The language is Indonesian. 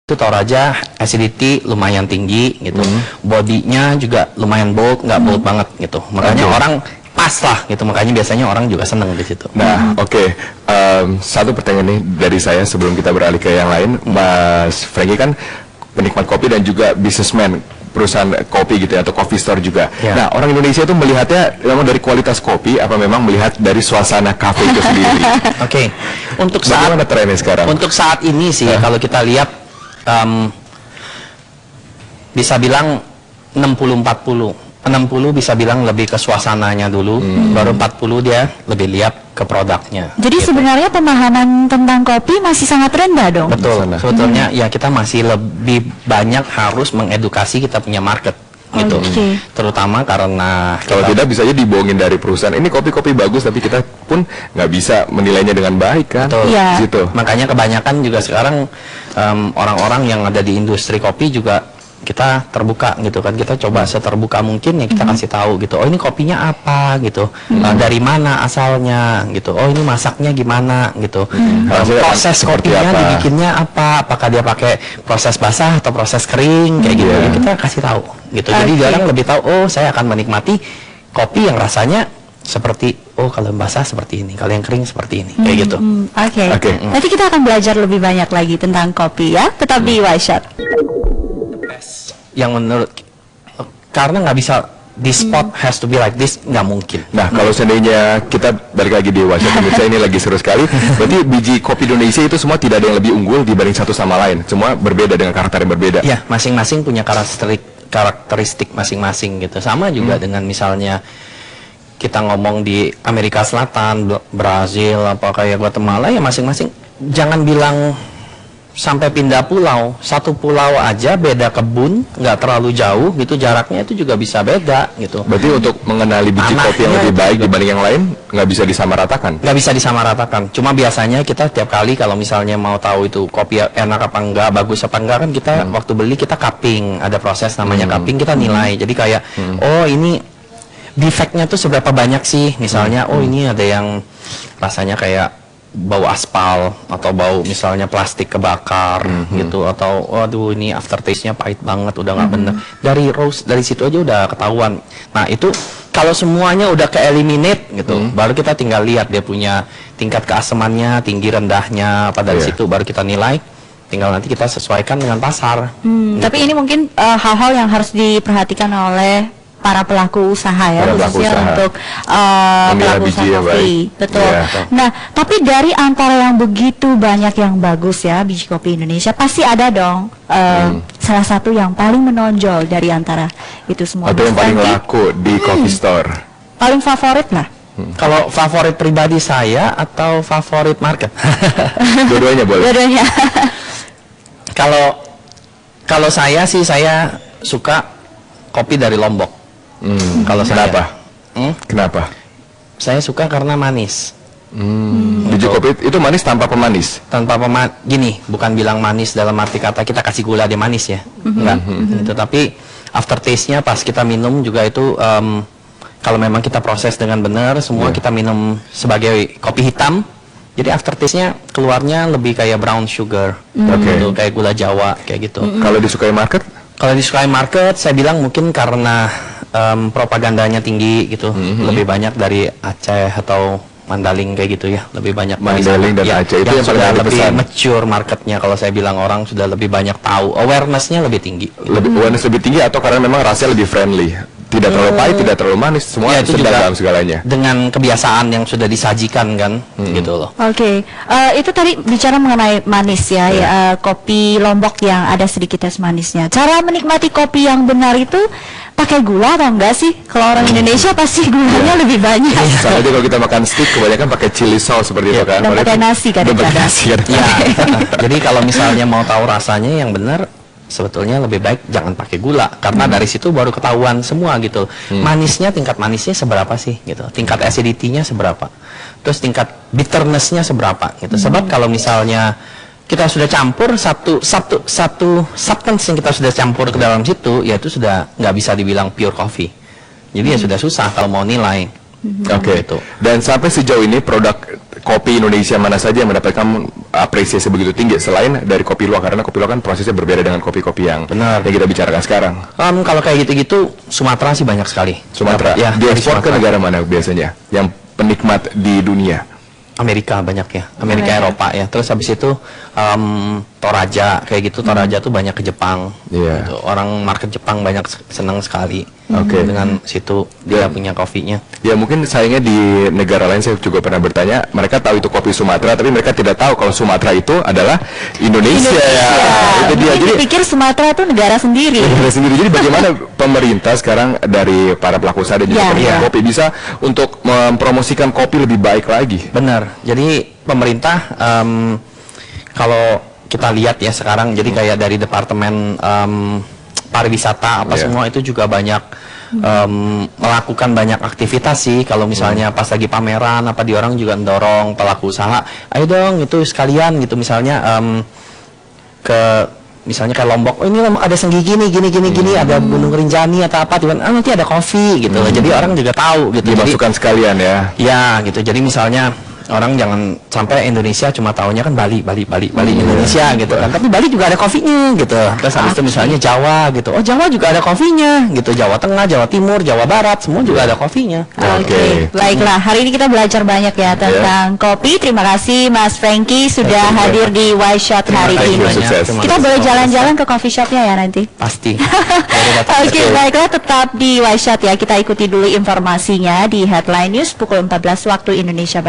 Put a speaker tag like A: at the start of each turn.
A: itu Toraja acidity lumayan tinggi gitu, bodinya juga lumayan bold, nggak bold banget gitu, makanya orang pas lah gitu, makanya biasanya orang juga seneng di situ.
B: Nah, oke. Satu pertanyaan nih dari saya sebelum kita beralih ke yang lain, Mas Franky kan penikmat kopi dan juga businessman perusahaan kopi gitu ya, atau coffee store juga. Nah, orang Indonesia itu melihatnya memang dari kualitas kopi, apa memang melihat dari suasana kafe itu sendiri?
A: Oke. Untuk
B: bagaimana trennya sekarang?
A: Untuk saat ini sih, kalau kita lihat bisa bilang 60-40. 60 bisa bilang lebih ke suasananya dulu, baru 40 dia lebih lihat ke produknya.
C: Jadi
A: gitu.
C: Sebenarnya pemahaman tentang kopi masih sangat rendah dong?
A: Betul, sebetulnya ya kita masih lebih banyak harus mengedukasi kita punya market gitu. Terutama karena
B: kalau tidak bisa aja dibohongin dari perusahaan, ini kopi-kopi bagus tapi kita pun nggak bisa menilainya dengan baik kan.
A: Betul.
B: Gitu.
A: Makanya kebanyakan juga sekarang orang-orang yang ada di industri kopi juga kita terbuka gitu kan, kita coba seterbuka mungkin ya, kita kasih tahu gitu, oh ini kopinya apa gitu, dari mana asalnya gitu, oh ini masaknya gimana gitu, proses kopinya dibikinnya apa, apakah dia pakai proses basah atau proses kering kayak gitu, ya, kita kasih tahu gitu. Jadi orang lebih tahu, oh saya akan menikmati kopi yang rasanya seperti, oh kalau yang basah seperti ini, kalau yang kering seperti ini, kayak gitu.
C: Oke. Nanti kita akan belajar lebih banyak lagi tentang kopi ya, tetap di Wise Shot.
A: Yang menurut, karena nggak bisa di spot has to be like this, nggak mungkin.
B: Nah, kalau seandainya kita balik lagi di Wise Shot, pemirsa, ini lagi seru sekali. Berarti biji kopi Indonesia itu semua tidak ada yang lebih unggul dibanding satu sama lain, semua berbeda dengan karakter yang berbeda.
A: Ya, masing-masing punya karakteristik masing-masing gitu. Sama juga dengan misalnya kita ngomong di Amerika Selatan, Brazil, apa kayak Guatemala, ya masing-masing. Jangan bilang sampai pindah pulau, satu pulau aja beda kebun, nggak terlalu jauh gitu, jaraknya itu juga bisa beda gitu.
B: Berarti untuk mengenali biji kopi yang lebih baik dibanding yang lain nggak bisa disamaratakan?
A: Nggak bisa disamaratakan. Cuma biasanya kita tiap kali kalau misalnya mau tahu itu kopi enak apa enggak, bagus apa enggak, kan kita waktu beli kita cupping, ada proses namanya cupping, kita nilai. Jadi kayak oh ini defeknya tuh seberapa banyak sih, misalnya oh ini ada yang rasanya kayak bau aspal, atau bau misalnya plastik kebakar gitu, atau waduh ini aftertaste-nya pahit banget, udah nggak bener. Dari situ aja udah ketahuan. Nah itu kalau semuanya udah ke-eliminate gitu, baru kita tinggal lihat dia punya tingkat keasamannya, tinggi rendahnya, pada situ baru kita nilai. Tinggal nanti kita sesuaikan dengan pasar. Gitu.
C: Tapi ini mungkin hal-hal yang harus diperhatikan oleh para pelaku usaha ya, khususnya untuk pelaku usaha kopi. Betul. Nah, tapi dari antara yang begitu banyak yang bagus ya, biji kopi Indonesia, pasti ada dong salah satu yang paling menonjol dari antara itu semua.
B: Atau yang paling laku di coffee store.
C: Paling favorit lah.
A: Kalau favorit pribadi saya atau favorit market?
B: Dua-duanya boleh.
C: Dua-duanya.
A: Kalau saya sih, saya suka kopi dari Lombok. Kalau
B: kenapa? Kenapa?
A: Saya suka karena manis.
B: Biji kopi itu manis tanpa pemanis?
A: Tanpa pemanis. Gini, bukan bilang manis dalam arti kata kita kasih gula dia manis ya. Enggak. Itu, tapi aftertaste-nya pas kita minum juga itu, kalau memang kita proses dengan benar, semua kita minum sebagai kopi hitam. Jadi aftertaste-nya keluarnya lebih kayak brown sugar, gitu, kayak gula Jawa, kayak gitu.
B: Kalau disukai market?
A: Kalau disukai market, saya bilang mungkin karena propagandanya tinggi gitu, lebih banyak dari Aceh atau Mandaling kayak gitu ya, lebih banyak
B: Mandaling dan Aceh itu yang
A: sudah lebih mature marketnya. Kalau saya bilang orang sudah lebih banyak tahu, awareness-nya lebih tinggi.
B: Awareness lebih tinggi atau karena memang rasanya lebih friendly, tidak terlalu pahit, tidak terlalu manis, semua
A: itu
B: sedang
A: juga
B: dalam segalanya.
A: Dengan kebiasaan yang sudah disajikan kan, gitu loh.
C: Itu tadi bicara mengenai manis ya, kopi Lombok yang ada sedikit es manisnya. Cara menikmati kopi yang benar itu pakai gula atau enggak sih? Kalau orang Indonesia pasti gulanya lebih banyak.
B: Soalnya kalau kita makan steak kebanyakan pakai chili sauce seperti itu kan.
C: Dan pakai nasi kadang-kadang.
A: Jadi kalau misalnya mau tahu rasanya yang benar, sebetulnya lebih baik jangan pakai gula, karena dari situ baru ketahuan semua gitu. Manisnya, tingkat manisnya seberapa sih gitu, tingkat acidity-nya seberapa, terus tingkat bitterness-nya seberapa gitu. Sebab kalau misalnya kita sudah campur satu substance yang kita sudah campur ke dalam situ, ya itu sudah nggak bisa dibilang pure coffee. Jadi ya sudah susah kalau mau nilai.
B: Gitu. Dan sampai sejauh ini produk kopi Indonesia mana saja yang mendapatkan apresiasi begitu tinggi selain dari kopi luwak, karena kopi luwak kan prosesnya berbeda dengan kopi-kopi yang kita bicarakan sekarang.
A: Kalau kayak gitu-gitu Sumatera sih banyak sekali.
B: Sumatera.
A: Ya,
B: diekspor ke negara mana biasanya yang penikmat di dunia?
A: Amerika banyak ya, Amerika Eropa ya. Terus habis itu Toraja kayak gitu, Toraja tuh banyak ke Jepang. Gitu. Orang market Jepang banyak senang sekali. Dengan situ dia punya kopinya.
B: Ya mungkin sayangnya di negara lain saya juga pernah bertanya, mereka tahu itu kopi Sumatera, tapi mereka tidak tahu kalau Sumatera itu adalah Indonesia. Ya.
C: Itu dia. Jadi pikir Sumatera itu negara sendiri.
B: Negara sendiri. Jadi bagaimana pemerintah sekarang dari para pelaku usaha dan juga penikmat kopi bisa untuk mempromosikan kopi lebih baik lagi?
A: Benar. Jadi pemerintah kalau kita lihat ya sekarang, jadi kayak dari departemen pariwisata semua itu juga banyak melakukan banyak aktivitas sih. Kalau misalnya pas lagi pameran dia orang juga mendorong pelaku usaha, ayo dong itu sekalian gitu, misalnya misalnya kayak Lombok, ini ada Senggi gini, ada Gunung Rinjani atau apa, nanti ada kopi gitu. Jadi orang juga tahu gitu.
B: Dimasukkan sekalian ya.
A: Ya gitu. Jadi misalnya orang jangan sampai Indonesia cuma taunya kan Bali Indonesia gitu kan, tapi Bali juga ada kopinya gitu. Terus habis itu misalnya Jawa gitu, Jawa juga ada kopinya gitu, Jawa Tengah, Jawa Timur, Jawa Barat semua juga ada kopinya.
C: Baiklah, hari ini kita belajar banyak ya tentang kopi. Terima kasih Mas Franky sudah hadir di Why Shot hari ini. Kita boleh jalan-jalan ke coffee shopnya ya nanti.
A: Pasti.
C: Baiklah, tetap di Why Shot ya. Kita ikuti dulu informasinya di Headline News pukul 14 waktu Indonesia Barat.